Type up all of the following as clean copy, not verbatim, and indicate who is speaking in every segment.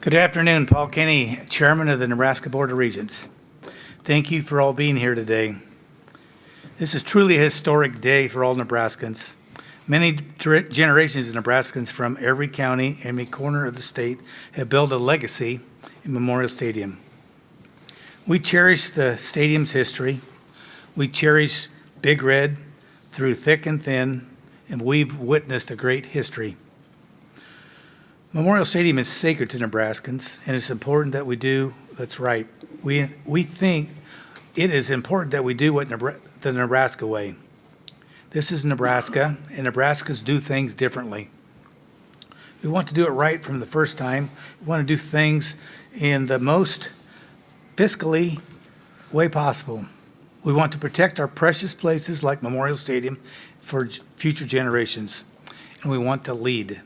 Speaker 1: Good afternoon, Paul Kenney, Chairman of the Nebraska Board of Regents. Thank you for all being here today. This is truly a historic day for all Nebraskans. Many generations of Nebraskans from every county, every corner of the state have built a legacy in Memorial Stadium. We cherish the stadium's history. We cherish Big Red through thick and thin, and we've witnessed a great history. Memorial Stadium is sacred to Nebraskans, and it's important that we do what's right. We think it is important that we do what the Nebraska way. This is Nebraska, and Nebraskans do things differently. We want to do it right from the first time. We want to do things in the most fiscally way possible. We want to protect our precious places like Memorial Stadium for future generations, and we want to lead.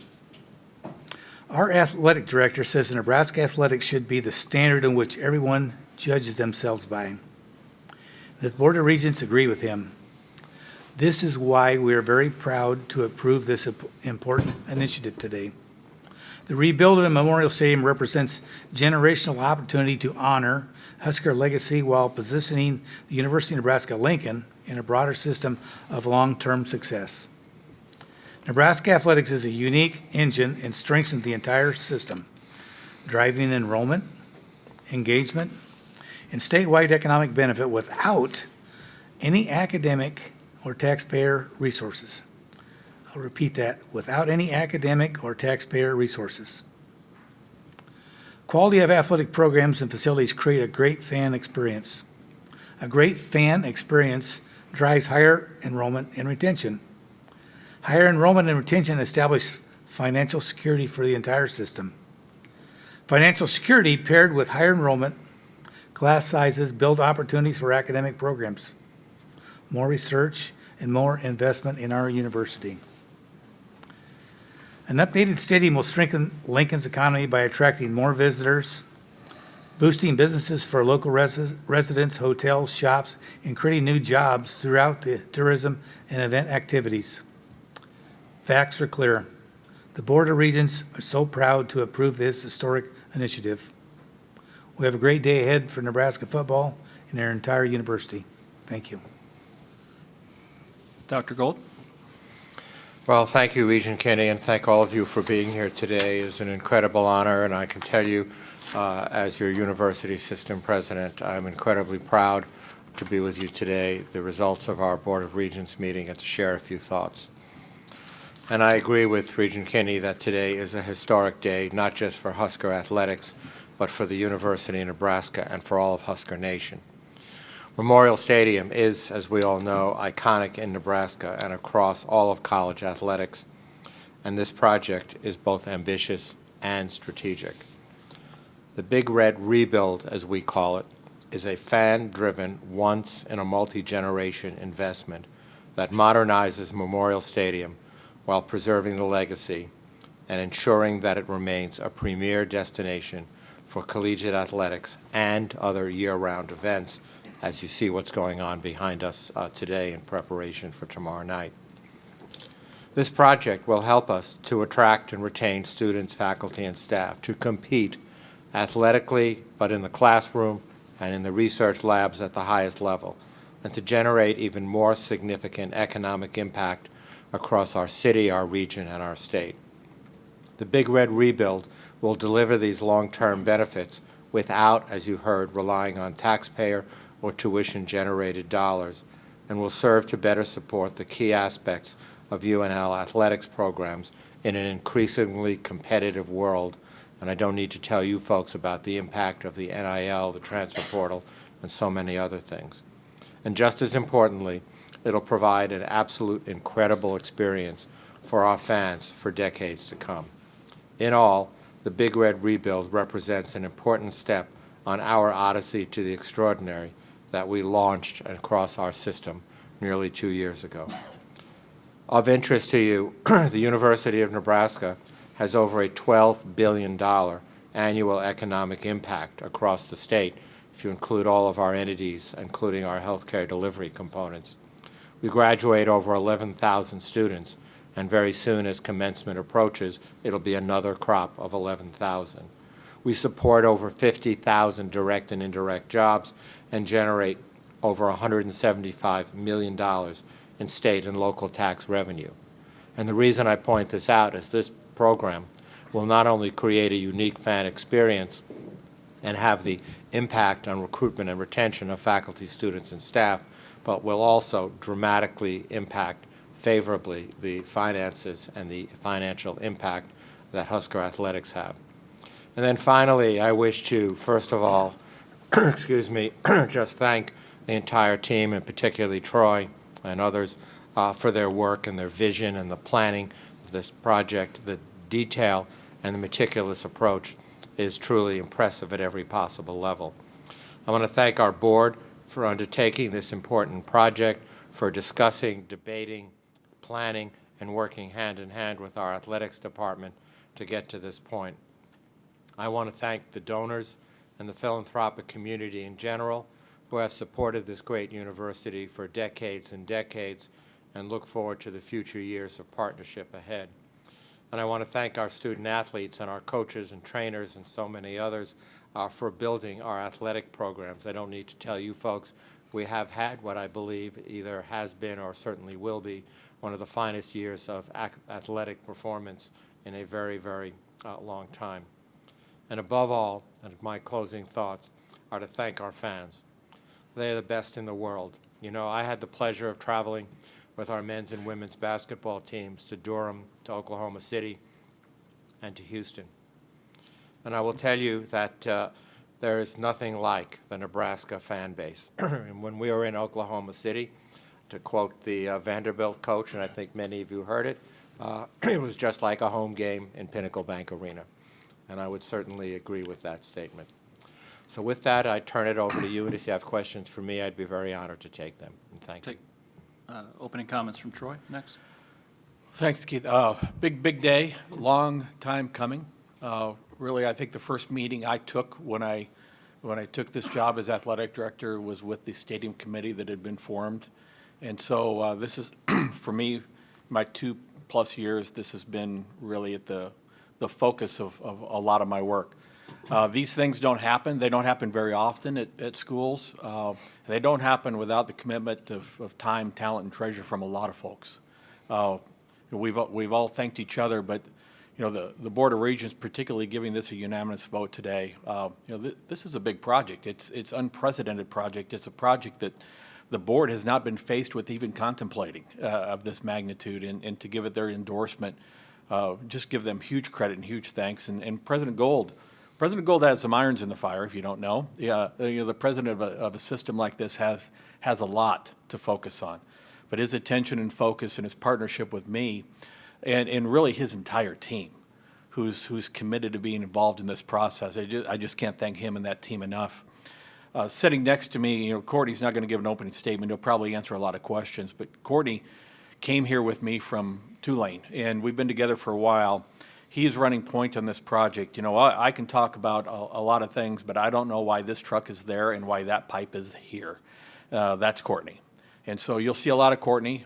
Speaker 1: Our athletic director says the Nebraska Athletics should be the standard in which everyone judges themselves by. The Board of Regents agree with him. This is why we are very proud to approve this important initiative today. The rebuild of Memorial Stadium represents generational opportunity to honor Husker legacy while positioning the University of Nebraska-Lincoln in a broader system of long-term success. Nebraska Athletics is a unique engine and strengthens the entire system, driving enrollment, engagement, and statewide economic benefit without any academic or taxpayer resources. I'll repeat that, without any academic or taxpayer resources. Quality of athletic programs and facilities create a great fan experience. A great fan experience drives higher enrollment and retention. Higher enrollment and retention establish financial security for the entire system. Financial security paired with higher enrollment, class sizes build opportunities for academic programs, more research, and more investment in our university. An updated stadium will strengthen Lincoln's economy by attracting more visitors, boosting businesses for local residents, hotels, shops, and creating new jobs throughout the tourism and event activities. Facts are clear. The Board of Regents are so proud to approve this historic initiative. We have a great day ahead for Nebraska football and our entire university. Thank you.
Speaker 2: Dr. Gold.
Speaker 3: Well, thank you, Regent Kenney, and thank all of you for being here today. It's an incredible honor, and I can tell you, as your university system president, I'm incredibly proud to be with you today, the results of our Board of Regents meeting, and to share a few thoughts. And I agree with Regent Kenney that today is a historic day, not just for Husker athletics, but for the University of Nebraska and for all of Husker Nation. Memorial Stadium is, as we all know, iconic in Nebraska and across all of college athletics, and this project is both ambitious and strategic. The Big Red rebuild, as we call it, is a fan-driven, once-in-a-multi-generation investment that modernizes Memorial Stadium while preserving the legacy and ensuring that it remains a premier destination for collegiate athletics and other year-round events, as you see what's going on behind us today in preparation for tomorrow night. This project will help us to attract and retain students, faculty, and staff to compete athletically, but in the classroom and in the research labs at the highest level, and to generate even more significant economic impact across our city, our region, and our state. The Big Red rebuild will deliver these long-term benefits without, as you heard, relying on taxpayer or tuition-generated dollars, and will serve to better support the key aspects of UNL athletics programs in an increasingly competitive world. And I don't need to tell you folks about the impact of the NIL, the transfer portal, and so many other things. And just as importantly, it'll provide an absolute incredible experience for our fans for decades to come. In all, the Big Red rebuild represents an important step on our odyssey to the extraordinary that we launched across our system nearly 2 years ago. Of interest to you, the University of Nebraska has over a $12 billion annual economic impact across the state, if you include all of our entities, including our healthcare delivery components. We graduate over 11,000 students, and very soon as commencement approaches, it'll be another crop of 11,000. We support over 50,000 direct and indirect jobs and generate over $175 million in state and local tax revenue. And the reason I point this out is this program will not only create a unique fan experience and have the impact on recruitment and retention of faculty, students, and staff, but will also dramatically impact favorably the finances and the financial impact that Husker Athletics have. And then finally, I wish to, first of all, excuse me, just thank the entire team, and particularly Troy and others, for their work and their vision and the planning of this project. The detail and the meticulous approach is truly impressive at every possible level. I want to thank our board for undertaking this important project, for discussing, debating, planning, and working hand in hand with our athletics department to get to this point. I want to thank the donors and the philanthropic community in general who have supported this great university for decades and decades, and look forward to the future years of partnership ahead. And I want to thank our student athletes and our coaches and trainers and so many others for building our athletic programs. I don't need to tell you folks, we have had what I believe either has been or certainly will be one of the finest years of athletic performance in a very, very long time. And above all, and my closing thoughts, are to thank our fans. They're the best in the world. You know, I had the pleasure of traveling with our men's and women's basketball teams to Durham, to Oklahoma City, and to Houston. And I will tell you that there is nothing like the Nebraska fan base. And when we were in Oklahoma City, to quote the Vanderbilt coach, and I think many of you heard it, it was just like a home game in Pinnacle Bank Arena. And I would certainly agree with that statement. So with that, I turn it over to you, and if you have questions for me, I'd be very honored to take them. And thank you.
Speaker 2: Opening comments from Troy next.
Speaker 4: Thanks, Keith. Big day, long time coming. Really, I think the first meeting I took when I took this job as athletic director was with the stadium committee that had been formed. And so this is, for me, my 2+ years, this has been really at the focus of a lot of my work. These things don't happen. They don't happen very often at schools. They don't happen without the commitment of time, talent, and treasure from a lot of folks. We've all thanked each other, but you know, the Board of Regents, particularly giving this a unanimous vote today, this is a big project. It's unprecedented project. It's a project that the board has not been faced with even contemplating of this magnitude, and to give it their endorsement, just give them huge credit and huge thanks. And President Gold has some irons in the fire, if you don't know. The president of a system like this has a lot to focus on. But his attention and focus and his partnership with me and really his entire team who's committed to being involved in this process, I just can't thank him and that team enough. Sitting next to me, Kortne's not going to give an opening statement. He'll probably answer a lot of questions. But Kortne came here with me from Tulane, and we've been together for a while. He is running point on this project. I can talk about a lot of things, but I don't know why this truck is there and why that pipe is here. That's Kortne. And so you'll see a lot of Kortne.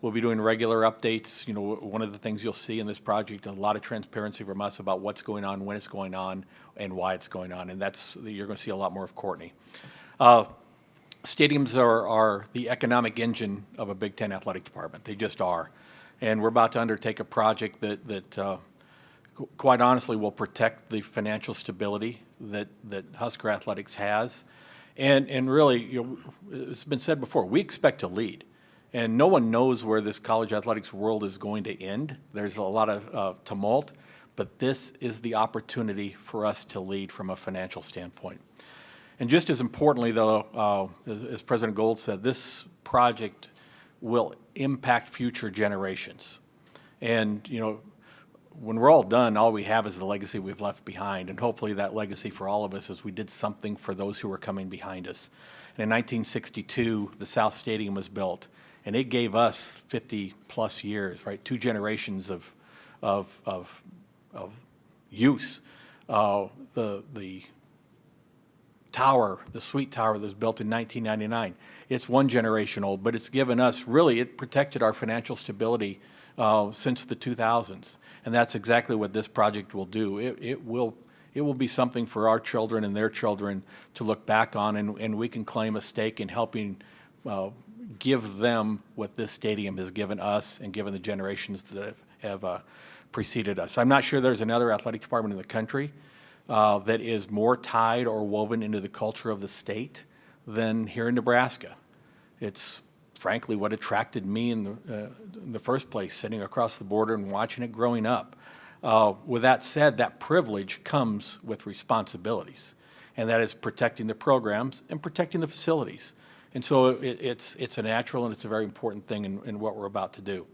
Speaker 4: We'll be doing regular updates. One of the things you'll see in this project, a lot of transparency from us about what's going on, when it's going on, and why it's going on. And you're going to see a lot more of Kortne. Stadiums are the economic engine of a Big Ten athletic department. They just are. And we're about to undertake a project that quite honestly will protect the financial stability that Husker Athletics has. And really, it's been said before, we expect to lead. And no one knows where this college athletics world is going to end. There's a lot of tumult, but this is the opportunity for us to lead from a financial standpoint. And just as importantly, though, as President Gold said, this project will impact future generations. And, when we're all done, all we have is the legacy we've left behind. And hopefully that legacy for all of us is we did something for those who were coming behind us. And in 1962, the South Stadium was built. And it gave us 50+ years, right? 2 generations of use. The tower, the suite tower that was built in 1999, it's 1 generation old, but it's given us, really, it protected our financial stability since the 2000s. And that's exactly what this project will do. It will It will be something for our children and their children to look back on, and we can claim a stake in helping give them what this stadium has given us and given the generations that have preceded us. I'm not sure there's another athletic department in the country that is more tied or woven into the culture of the state than here in Nebraska. It's frankly what attracted me in the first place, sitting across the border and watching it growing up. With that said, that privilege comes with responsibilities, and that is protecting the programs and protecting the facilities. And so it's a natural and it's a very important thing in what we're about to do.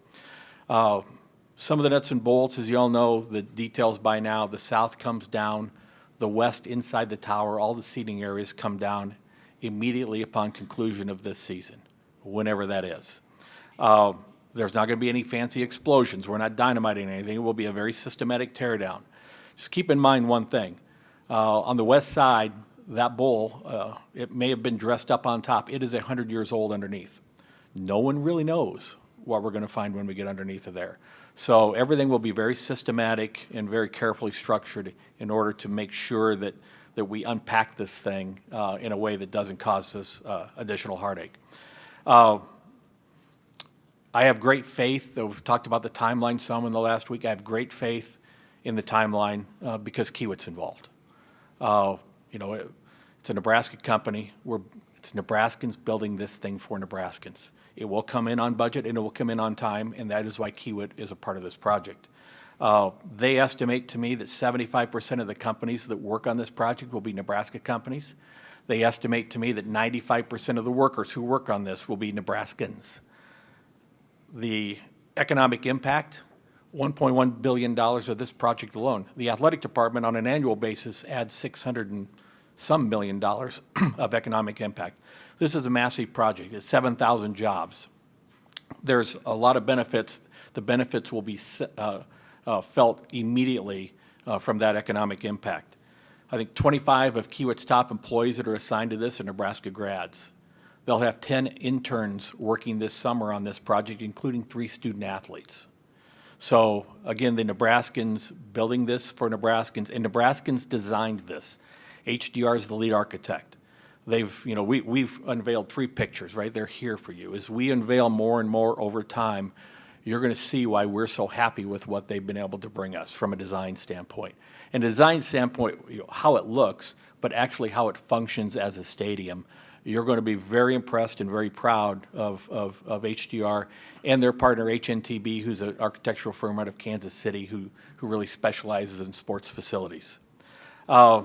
Speaker 4: Some of the nuts and bolts, as you all know, the details by now, the south comes down, the west inside the tower, all the seating areas come down immediately upon conclusion of this season, whenever that is. There's not going to be any fancy explosions. We're not dynamiting anything. It will be a very systematic teardown. Just keep in mind one thing. On the west side, that bowl, it may have been dressed up on top. It is 100 years old underneath. No one really knows what we're going to find when we get underneath of there. So everything will be very systematic and very carefully structured in order to make sure that we unpack this thing in a way that doesn't cause us additional heartache. I have great faith. We've talked about the timeline some in the last week. I have great faith in the timeline because Kiewit's involved. It's a Nebraska company. It's Nebraskans building this thing for Nebraskans. It will come in on budget and it will come in on time, and that is why Kiewit is a part of this project. They estimate to me that 75% of the companies that work on this project will be Nebraska companies. They estimate to me that 95% of the workers who work on this will be Nebraskans. The economic impact, $1.1 billion of this project alone. The athletic department on an annual basis adds $600 and some million of economic impact. This is a massive project. It's 7,000 jobs. There's a lot of benefits. The benefits will be felt immediately from that economic impact. I think 25 of Kiewit's top employees that are assigned to this are Nebraska grads. They'll have 10 interns working this summer on this project, including 3 student athletes. So again, the Nebraskans building this for Nebraskans, and Nebraskans designed this. HDR is the lead architect. We've unveiled 3 pictures, right? They're here for you. As we unveil more and more over time, you're going to see why we're so happy with what they've been able to bring us from a design standpoint. And design standpoint, how it looks, but actually how it functions as a stadium. You're going to be very impressed and very proud of HDR and their partner HNTB, who's an architectural firm out of Kansas City who really specializes in sports facilities. We're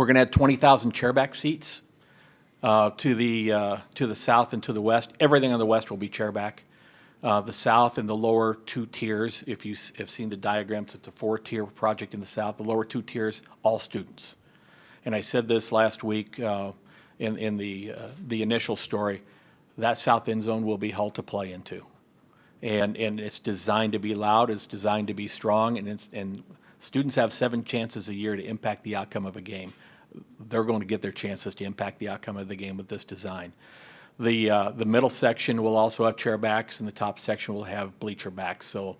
Speaker 4: going to add 20,000 chairback seats to the south and to the west. Everything on the west will be chairback. The south and the lower 2 tiers, if you have seen the diagrams, it's a 4-tier project in the south. The lower 2 tiers, all students. And I said this last week in the initial story, that south end zone will be hell to play into. And it's designed to be loud, it's designed to be strong, and students have 7 chances a year to impact the outcome of a game. They're going to get their chances to impact the outcome of the game with this design. The middle section will also have chair backs, and the top section will have bleacher backs. So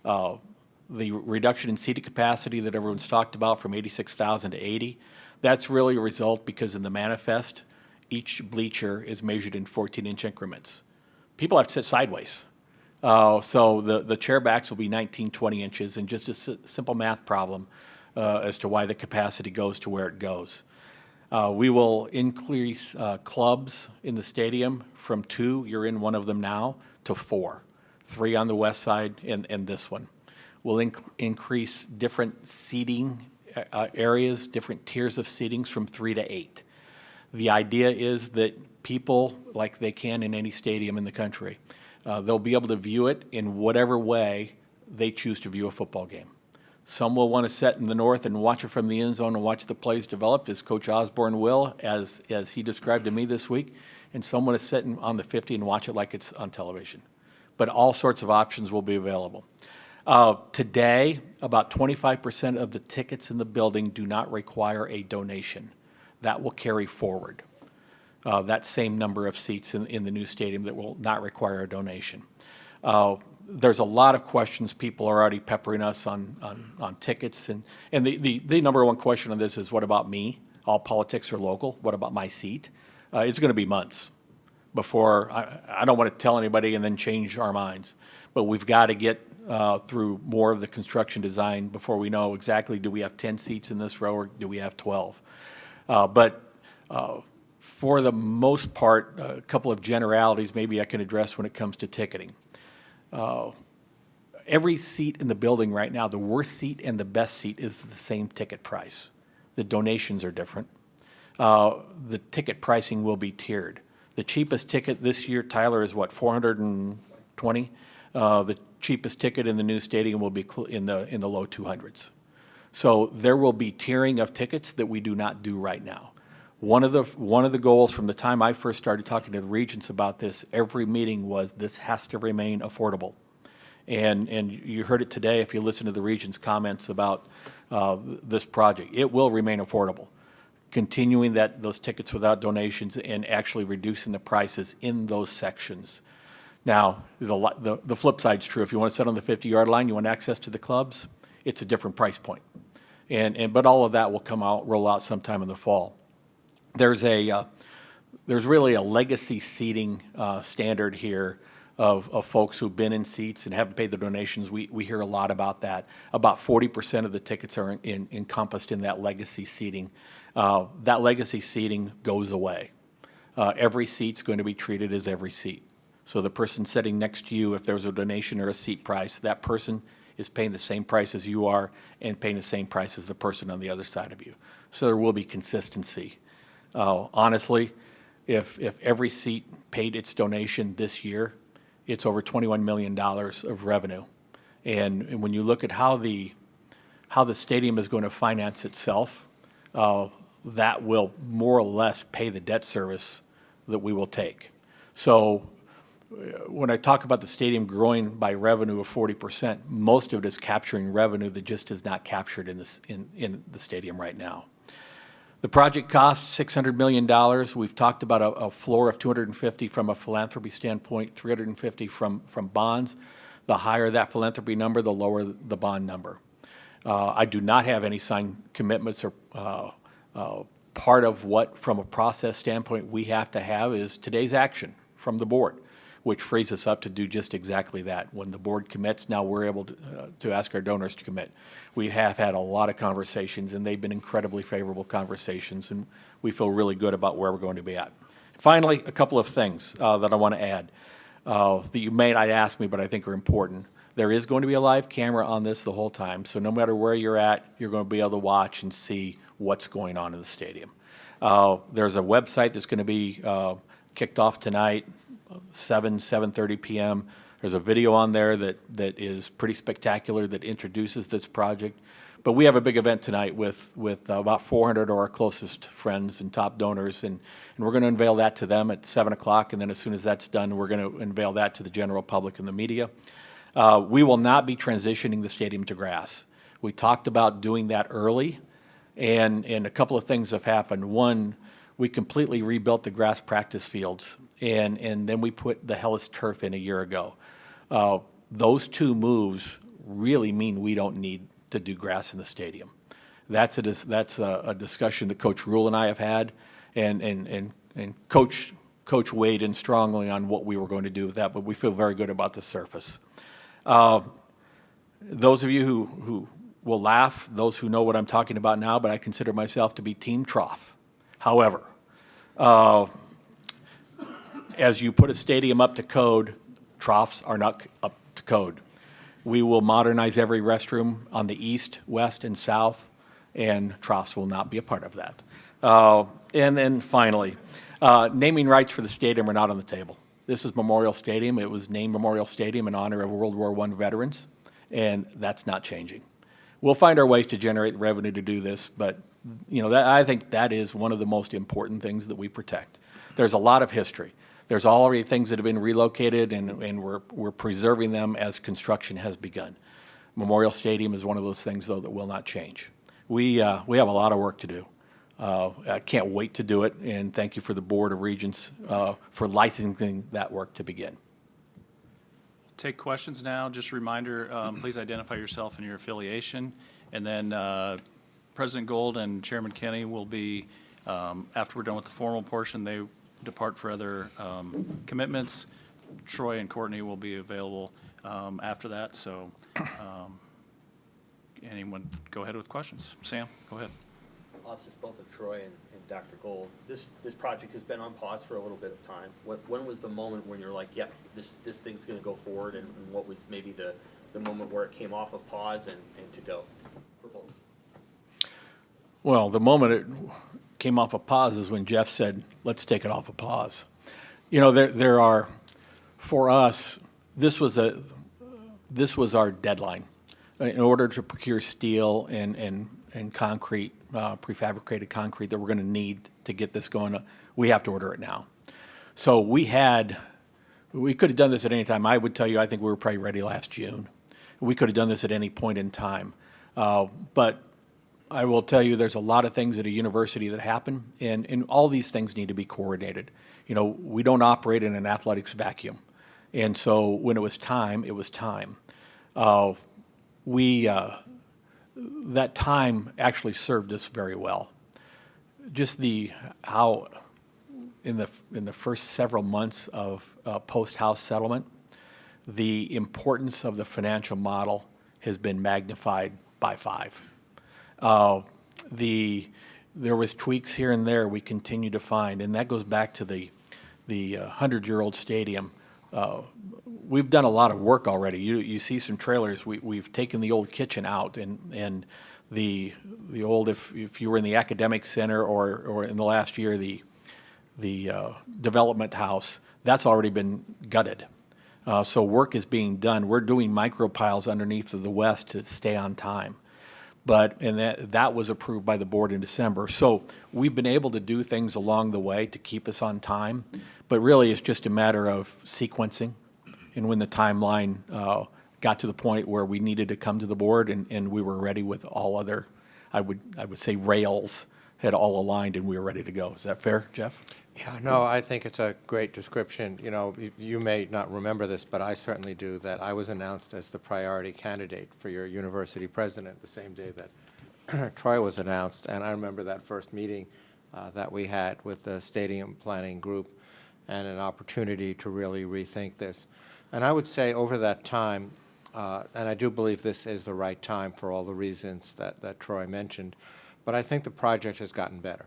Speaker 4: the reduction in seating capacity that everyone's talked about from 86,000 to 80, that's really a result because in the manifest, each bleacher is measured in 14-inch increments. People have to sit sideways. So the chair backs will be 19, 20 inches, and just a simple math problem as to why the capacity goes to where it goes. We will increase clubs in the stadium from 2, you're in one of them now, to 4. 3 on the west side and this one. We'll increase different seating areas, different tiers of seatings from 3 to 8. The idea is that people, like they can in any stadium in the country, they'll be able to view it in whatever way they choose to view a football game. Some will want to sit in the north and watch it from the end zone and watch the plays developed, as Coach Osborne will, as he described to me this week. And some want to sit on the 50 and watch it like it's on television. But all sorts of options will be available. Today, about 25% of the tickets in the building do not require a donation. That will carry forward. That same number of seats in the new stadium that will not require a donation. There's a lot of questions. People are already peppering us on tickets. And the number one question on this is, what about me? All politics are local. What about my seat? It's going to be months before, I don't want to tell anybody and then change our minds. But we've got to get through more of the construction design before we know exactly, do we have 10 seats in this row or do we have 12? But for the most part, a couple of generalities maybe I can address when it comes to ticketing. Every seat in the building right now, the worst seat and the best seat is the same ticket price. The donations are different. The ticket pricing will be tiered. The cheapest ticket this year, Tyler, is what, 420? The cheapest ticket in the new stadium will be in the low 200s. So there will be tiering of tickets that we do not do right now. One of the goals from the time I first started talking to the Regents about this, every meeting was, this has to remain affordable. And you heard it today if you listen to the Regents' comments about this project. It will remain affordable. Continuing those tickets without donations and actually reducing the prices in those sections. Now, the flip side's true. If you want to sit on the 50-yard line, you want access to the clubs, it's a different price point. But all of that will roll out sometime in the fall. There's really a legacy seating standard here of folks who've been in seats and haven't paid the donations. We hear a lot about that. About 40% of the tickets are encompassed in that legacy seating. That legacy seating goes away. Every seat's going to be treated as every seat. So the person sitting next to you, if there's a donation or a seat price, that person is paying the same price as you are and paying the same price as the person on the other side of you. So there will be consistency. Honestly, if every seat paid its donation this year, it's over $21 million of revenue. And when you look at how the stadium is going to finance itself, that will more or less pay the debt service that we will take. So when I talk about the stadium growing by revenue of 40%, most of it is capturing revenue that just is not captured in the stadium right now. The project costs $600 million. We've talked about a floor of 250 from a philanthropy standpoint, 350 from bonds. The higher that philanthropy number, the lower the bond number. I do not have any signed commitments, or part of what, from a process standpoint, we have to have is today's action from the board, which frees us up to do just exactly that. When the board commits, now we're able to ask our donors to commit. We have had a lot of conversations, and they've been incredibly favorable conversations, and we feel really good about where we're going to be at. Finally, a couple of things that I want to add that you may not ask me, but I think are important. There is going to be a live camera on this the whole time, so no matter where you're at, you're going to be able to watch and see what's going on in the stadium. There's a website that's going to be kicked off tonight, 7:30 p.m. There's a video on there that is pretty spectacular that introduces this project. But we have a big event tonight with about 400 of our closest friends and top donors, and we're going to unveil that to them at 7 o'clock, and then as soon as that's done, we're going to unveil that to the general public and the media. We will not be transitioning the stadium to grass. We talked about doing that early, and a couple of things have happened. One, we completely rebuilt the grass practice fields, and then we put the Hellas turf in a year ago. Those two moves really mean we don't need to do grass in the stadium. That's a discussion that Coach Rhule and I have had, and Coach weighed in strongly on what we were going to do with that, but we feel very good about the surface. Those of you who will laugh, those who know what I'm talking about now, but I consider myself to be Team Trough. However, as you put a stadium up to code, troughs are not up to code. We will modernize every restroom on the east, west, and south, and troughs will not be a part of that. And then finally, naming rights for the stadium are not on the table. This is Memorial Stadium. It was named Memorial Stadium in honor of World War I veterans, and that's not changing. We'll find our ways to generate revenue to do this, but I think that is one of the most important things that we protect. There's a lot of history. There's already things that have been relocated, and we're preserving them as construction has begun. Memorial Stadium is one of those things, though, that will not change. We have a lot of work to do. I can't wait to do it, and thank you for the Board of Regents for licensing that work to begin.
Speaker 2: take questions now. Just a reminder, please identify yourself and your affiliation. And then President Gold and Chairman Kenney will be, after we're done with the formal portion, they depart for other commitments. Troy and Kortne will be available after that. So anyone, go ahead with questions. Sam, go ahead.
Speaker 5: I'll ask this both of Troy and Dr. Gold. This project has been on pause for a little bit of time. When was the moment when you're like, yep, this thing's gonna go forward, and what was maybe the moment where it came off of pause and to go? For both.
Speaker 4: Well, the moment it came off of pause is when Jeff said, let's take it off of pause. You know, there are, for us, this was our deadline. In order to procure steel and concrete, prefabricated concrete that we're going to need to get this going, we have to order it now. So we could have done this at any time. I would tell you, I think we were probably ready last June. We could have done this at any point in time. But I will tell you, there's a lot of things at a university that happen, and all these things need to be coordinated. You know, we don't operate in an athletics vacuum. And so when it was time, it was time. That time actually served us very well. Just how in the first several months of post-house settlement, the importance of the financial model has been magnified by 5. There was tweaks here and there we continue to find, and that goes back to the 100-year-old stadium. We've done a lot of work already. You see some trailers. We've taken the old kitchen out, and the old, if you were in the academic center or in the last year the development house, that's already been gutted. So work is being done. We're doing micro piles underneath of the west to stay on time. And that was approved by the board in December. So we've been able to do things along the way to keep us on time, but really it's just a matter of sequencing. And when the timeline got to the point where we needed to come to the board and we were ready with all other, I would say rails had all aligned and we were ready to go. Is that fair, Jeff?
Speaker 3: Yeah, no, I think it's a great description. You know, you may not remember this, but I certainly do, that I was announced as the priority candidate for your university president the same day that Troy was announced. And I remember that first meeting that we had with the stadium planning group and an opportunity to really rethink this. And I would say over that time, and I do believe this is the right time for all the reasons that Troy mentioned, but I think the project has gotten better.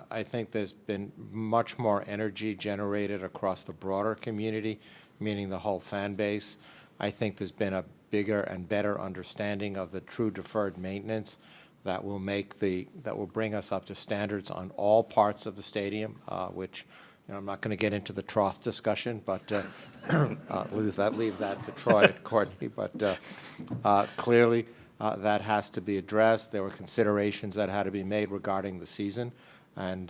Speaker 3: I think there's been much more energy generated across the broader community, meaning the whole fan base. I think there's been a bigger and better understanding of the true deferred maintenance that will bring us up to standards on all parts of the stadium, which, you know, I'm not going to get into the trough discussion, but leave that to Troy and Kortne. But clearly, that has to be addressed. There were considerations that had to be made regarding the season. And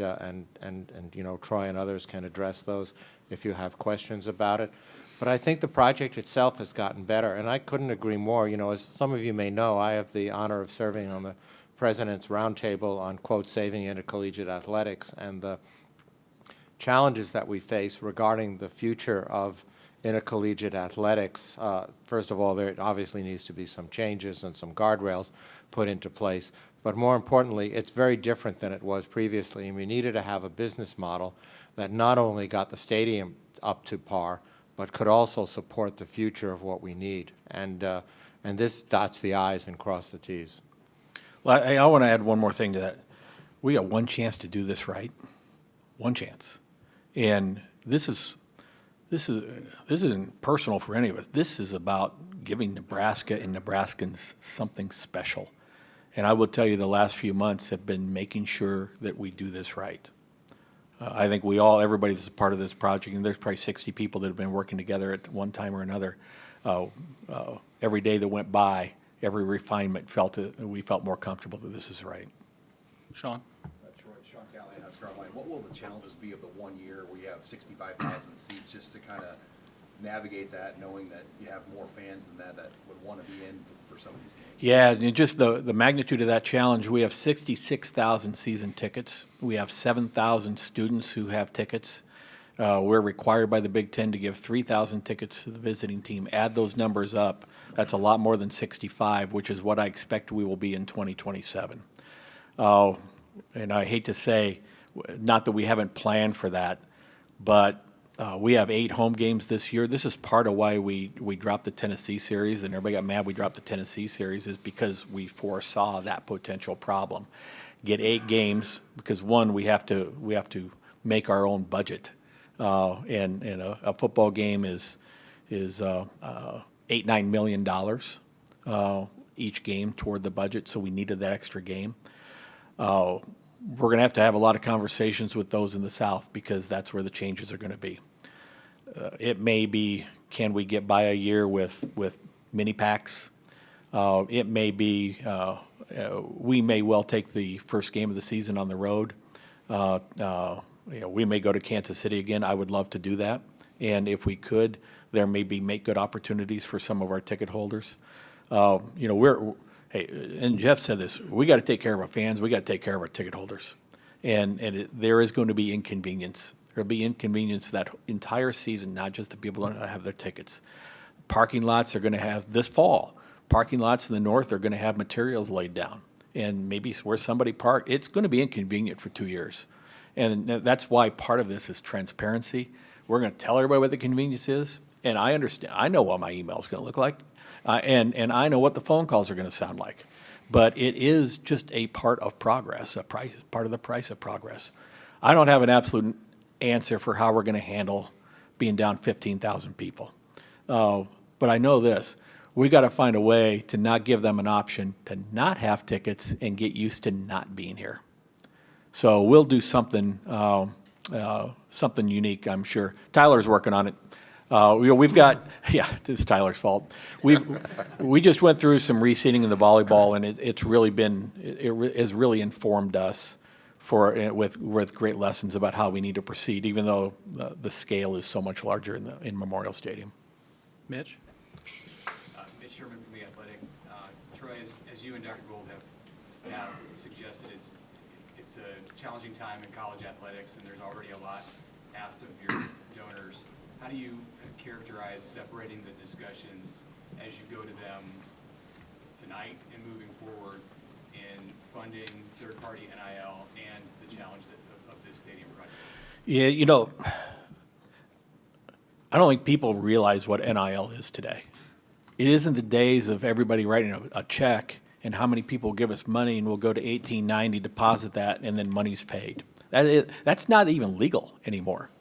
Speaker 3: you know, Troy and others can address those if you have questions about it. But I think the project itself has gotten better, and I couldn't agree more. You know, as some of you may know, I have the honor of serving on the President's Roundtable on, quote, saving intercollegiate athletics, and the challenges that we face regarding the future of intercollegiate athletics. First of all, there obviously needs to be some changes and some guardrails put into place. But more importantly, it's very different than it was previously, and we needed to have a business model that not only got the stadium up to par, but could also support the future of what we need. And this dots the I's and cross the T's.
Speaker 4: Well, I want to add one more thing to that. We got one chance to do this right, one chance, and this isn't personal for any of us. This is about giving Nebraska and Nebraskans something special. And I will tell you, the last few months have been making sure that we do this right. I think everybody that's a part of this project, and there's probably 60 people that have been working together at one time or another. Every day that went by, every refinement we felt more comfortable that this is right.
Speaker 2: Sean?
Speaker 6: Troy, Sean Callahan, Husker Online. What will the challenges be of the 1 year where you have 65,000 seats, just to kind of navigate that, knowing that you have more fans than that would want to be in for some of these games?
Speaker 4: Yeah, and just the magnitude of that challenge, we have 66,000 season tickets. We have 7,000 students who have tickets. We're required by the Big Ten to give 3,000 tickets to the visiting team. Add those numbers up, that's a lot more than 65, which is what I expect we will be in 2027. And I hate to say, not that we haven't planned for that, but we have 8 home games this year. This is part of why we dropped the Tennessee series, and everybody got mad we dropped the Tennessee series, is because we foresaw that potential problem. Get 8 games, because one, we have to make our own budget. And a football game is $8-9 million each game toward the budget, so we needed that extra game. We're going to have a lot of conversations with those in the South, because that's where the changes are going to be. It may be, can we get by a year with mini packs? It may be, we may well take the first game of the season on the road. We may go to Kansas City again. I would love to do that. And if we could, there may be make good opportunities for some of our ticket holders. Hey, and Jeff said this, we got to take care of our fans, we got to take care of our ticket holders. And there is going to be inconvenience. There'll be inconvenience that entire season, not just the people that have their tickets. Parking lots are going to have, this fall, parking lots in the north are going to have materials laid down. And maybe where somebody parked, it's going to be inconvenient for 2 years. And that's why part of this is transparency. We're going to tell everybody what the convenience is. And I understand, I know what my email is going to look like. And I know what the phone calls are going to sound like. But it is just a part of progress, part of the price of progress. I don't have an absolute answer for how we're going to handle being down 15,000 people. But I know this, we got to find a way to not give them an option to not have tickets and get used to not being here. So we'll do something, something unique, I'm sure. Tyler's working on it. We've got, yeah, this is Tyler's fault. We just went through some reseeding in the volleyball, and it's really been, it has really informed us with great lessons about how we need to proceed, even though the scale is so much larger in Memorial Stadium.
Speaker 2: Mitch?
Speaker 7: Mitch Sherman from The Athletic. Troy, as you and Dr. Gold have suggested, it's a challenging time in college athletics, and there's already a lot asked of your donors. How do you characterize separating the discussions as you go to them tonight and moving forward in funding third-party NIL and the challenge of this stadium project?
Speaker 4: Yeah, I don't think people realize what NIL is today. It isn't the days of everybody writing a check and how many people give us money and we'll go to 1890, deposit that, and then money's paid. That's not even legal anymore.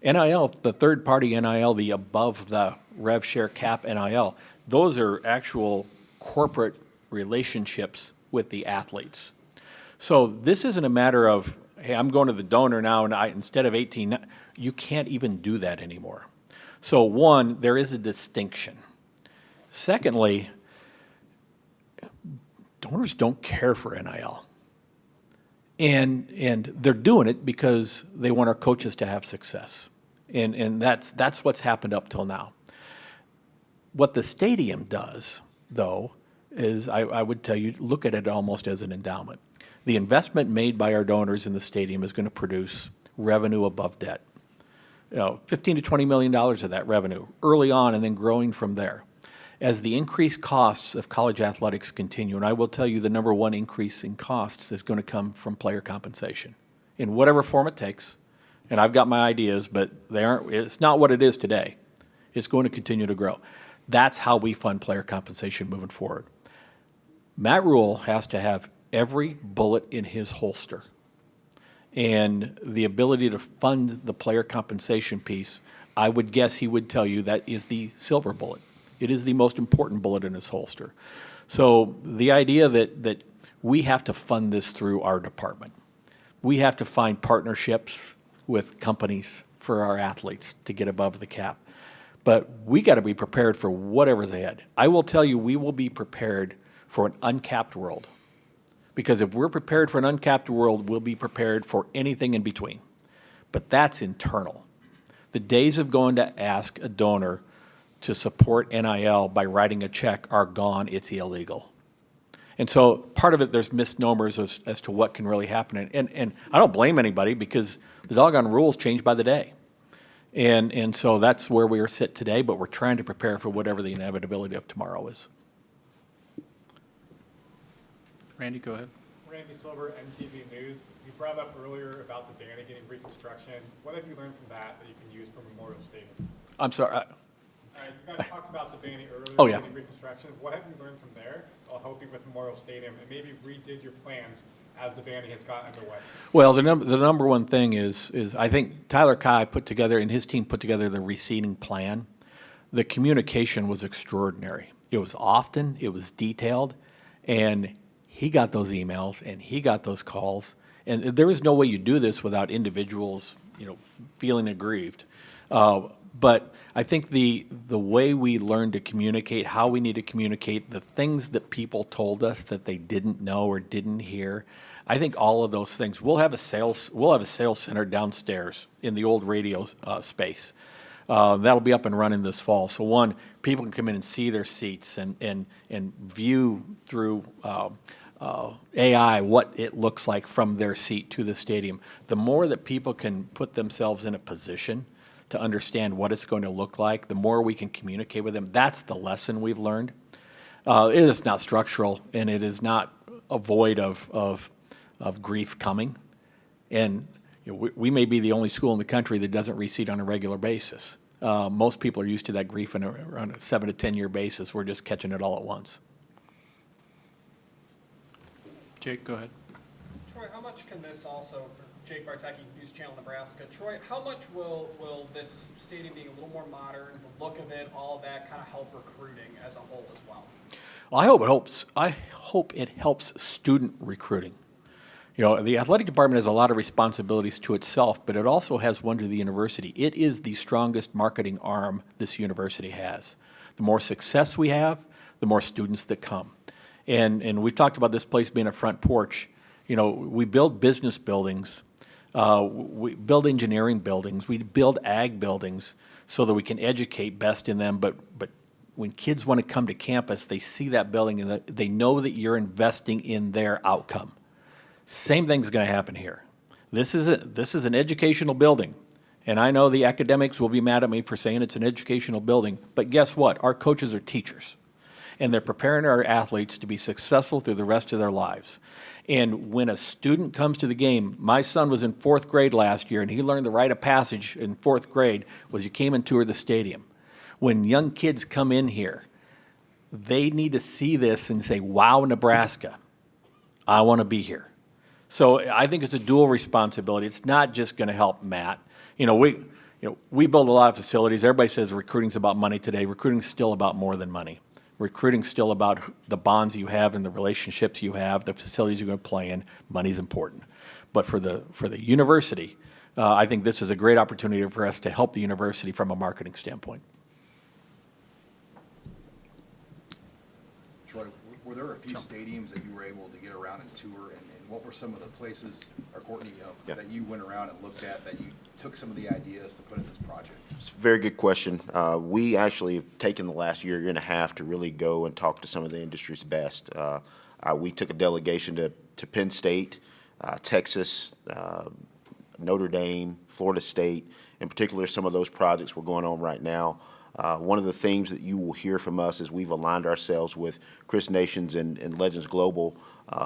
Speaker 4: NIL, the third-party NIL, the above the rev share cap NIL, those are actual corporate relationships with the athletes. So this isn't a matter of, hey, I'm going to the donor now, and instead of 18, you can't even do that anymore. So one, there is a distinction. Secondly, donors don't care for NIL. And they're doing it because they want our coaches to have success. And that's what's happened up till now. What the stadium does, though, is I would tell you, look at it almost as an endowment. The investment made by our donors in the stadium is going to produce revenue above debt. $15 to $20 million of that revenue early on, and then growing from there. As the increased costs of college athletics continue, and I will tell you the number one increase in costs is going to come from player compensation in whatever form it takes. And I've got my ideas, but it's not what it is today. It's going to continue to grow. That's how we fund player compensation moving forward. Matt Rhule has to have every bullet in his holster. And the ability to fund the player compensation piece, I would guess he would tell you that is the silver bullet. It is the most important bullet in his holster. So the idea that we have to fund this through our department. We have to find partnerships with companies for our athletes to get above the cap. But we got to be prepared for whatever's ahead. I will tell you, we will be prepared for an uncapped world. Because if we're prepared for an uncapped world, we'll be prepared for anything in between. But that's internal. The days of going to ask a donor to support NIL by writing a check are gone. It's illegal. And so part of it, there's misnomers as to what can really happen. And I don't blame anybody, because the doggone rules change by the day. And so that's where we are sit today, but we're trying to prepare for whatever the inevitability of tomorrow is.
Speaker 2: Randy, go ahead.
Speaker 8: Randy Silver, MTV News. You brought up earlier about the Dannen getting reconstruction. What have you learned from that you can use for Memorial Stadium?
Speaker 4: I'm sorry.
Speaker 8: You guys talked about the Dannen earlier,
Speaker 4: Oh, yeah.
Speaker 8: getting reconstruction. What have you learned from there? I'll help you with Memorial Stadium, and maybe redid your plans as the Dannen has got underway.
Speaker 4: Well, the number one thing is I think Tyler Kai put together and his team put together the reseeding plan. The communication was extraordinary. It was often, it was detailed, and he got those emails and he got those calls. And there is no way you do this without individuals, feeling aggrieved. But I think the way we learn to communicate, how we need to communicate, the things that people told us that they didn't know or didn't hear, I think all of those things. We'll have a sales center downstairs in the old radio space. That'll be up and running this fall. So one, people can come in and see their seats and view through AI what it looks like from their seat to the stadium. The more that people can put themselves in a position to understand what it's going to look like, the more we can communicate with them. That's the lesson we've learned. It is not structural, and it is not a void of grief coming. And we may be the only school in the country that doesn't reseed on a regular basis. Most people are used to that grief on around a 7 to 10 year basis. We're just catching it all at once.
Speaker 2: Jake, go ahead.
Speaker 9: Troy, how much can this also, Jake Bartecki, News Channel Nebraska, Troy, how much will this stadium being a little more modern, the look of it, all of that kind of help recruiting as a whole as well?
Speaker 4: Well, I hope it helps student recruiting. The athletic department has a lot of responsibilities to itself, but it also has one to the university. It is the strongest marketing arm this university has. The more success we have, the more students that come. And we've talked about this place being a front porch. We build business buildings, we build engineering buildings, we build ag buildings so that we can educate best in them. But when kids want to come to campus, they see that building and they know that you're investing in their outcome. Same thing's going to happen here. This is an educational building. And I know the academics will be mad at me for saying it's an educational building, but guess what? Our coaches are teachers. And they're preparing our athletes to be successful through the rest of their lives. And when a student comes to the game, my son was in 4th grade last year, and he learned the rite of passage in 4th grade was you came and toured the stadium. When young kids come in here, they need to see this and say, wow, Nebraska, I want to be here. So I think it's a dual responsibility. It's not just going to help Matt. We build a lot of facilities. Everybody says recruiting's about money today. Recruiting's still about more than money. Recruiting's still about the bonds you have and the relationships you have, the facilities you're going to play in. Money's important. But for the university, I think this is a great opportunity for us to help the university from a marketing standpoint.
Speaker 6: Troy, were there a few stadiums that you were able to get around and tour, and what were some of the places, or Kortne, that you went around and looked at that you took some of the ideas to put in this project?
Speaker 10: It's a very good question. We actually have taken the last year and a half to really go and talk to some of the industry's best. We took a delegation to Penn State, Texas, Notre Dame, Florida State. In particular, some of those projects we're going on right now. One of the things that you will hear from us is we've aligned ourselves with Chris Nations and Legends Global,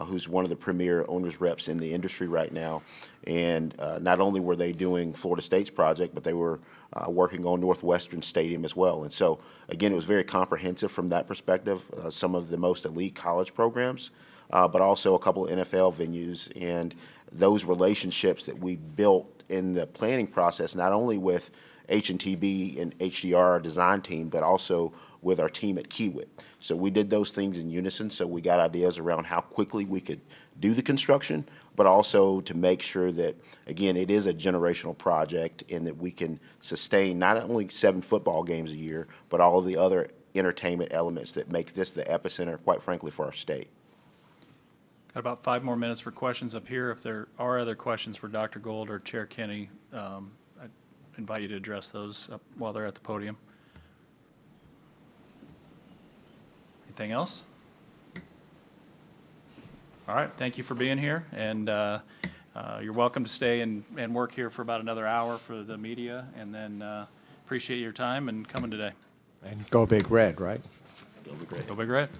Speaker 10: who's one of the premier owners reps in the industry right now. And not only were they doing Florida State's project, but they were working on Northwestern Stadium as well. And so, again, it was very comprehensive from that perspective, some of the most elite college programs, but also a couple of NFL venues. And those relationships that we built in the planning process, not only with H&TB and HDR, our design team, but also with our team at Kiewit. So we did those things in unison, so we got ideas around how quickly we could do the construction, but also to make sure that, again, it is a generational project and that we can sustain not only 7 football games a year, but all of the other entertainment elements that make this the epicenter, quite frankly, for our state.
Speaker 2: Got about 5 more minutes for questions up here. If there are other questions for Dr. Gold or Chair Kenney, I invite you to address those while they're at the podium. Anything else? All right, thank you for being here. And You're welcome to stay and work here for about another hour for the media, and then appreciate your time and coming today.
Speaker 3: And go Big Red, right?
Speaker 2: Go Big Red.